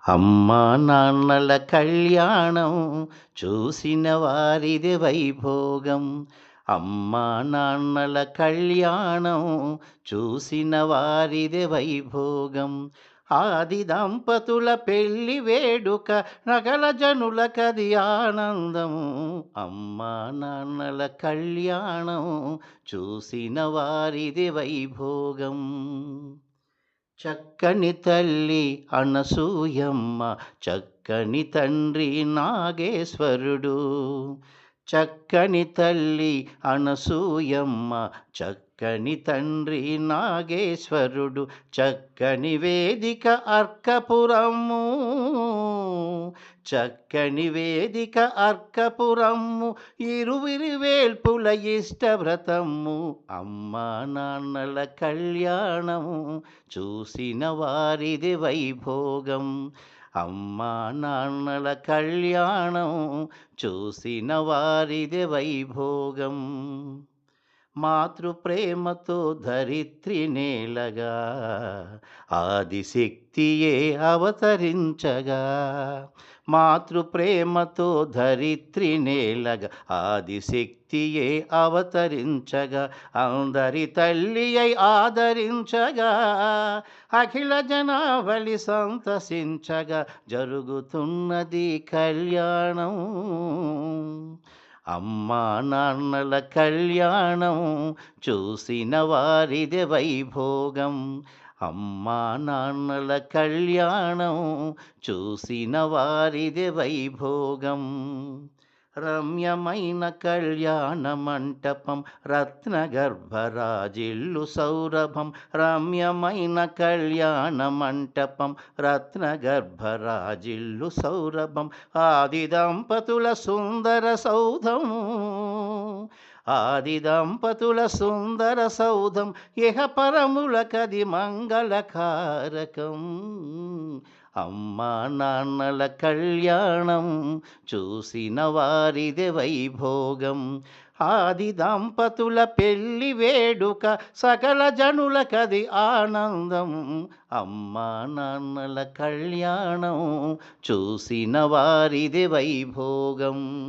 అమ్మా నాన్నల కళ్యాణం చూసిన వారిది వైభోగం. అమ్మా నాన్నల కళ్యాణం చూసిన వారిది వైభోగం. ఆది దంపతుల పెళ్లి వేడుక నగల జనులకది ఆనందం. అమ్మా నాన్నల కళ్యాణం చూసిన వారిది వైభోగం. చక్కని తల్లి అనసూయమ్మ, చక్కని తండ్రి నాగేశ్వరుడు. చక్కని తల్లి అనసూయమ్మ, చక్కని తండ్రి నాగేశ్వరుడు. చక్కని వేదిక అర్కపురము, చక్కని వేదిక అర్కపురము. ఇరువిరి వేల్పుల ఇష్టవ్రతము. అమ్మా నాన్నల కళ్యాణం చూసిన వారిది వైభోగం. అమ్మా నాన్నల కళ్యాణం చూసిన వారిది వైభోగం. మాతృప్రేమతో ధరిత్రి నేలగా ఆదిశక్తియే అవతరించగా. మాతృప్రేమతో ధరిత్రి నేలగా ఆదిశక్తియే అవతరించగా. అందరి తల్లి అయి ఆదరించగా, అఖిల జనావళి సంతసించగా జరుగుతున్నది కళ్యాణం. అమ్మా నాన్నల కళ్యాణం చూసిన వారిది వైభోగం. అమ్మా నాన్నల కళ్యాణం చూసిన వారిది వైభోగం. రమ్యమైన కళ్యాణ మంటపం, రత్నగర్భరాజిల్లు సౌరభం. రమ్యమైన కళ్యాణ మంటపం, రత్నగర్భరాజిల్లు సౌరభం. ఆది దంపతుల సుందర సౌధం, ఆది దంపతుల సుందర సౌధం. ఇహ పరములకది మంగళకారకం. అమ్మా నాన్నల కళ్యాణం చూసిన వారిది వైభోగం. ఆది దంపతుల పెళ్లి వేడుక సకల జనులకది ఆనందం. అమ్మా నాన్నల కళ్యాణం చూసిన వారిది వైభోగం.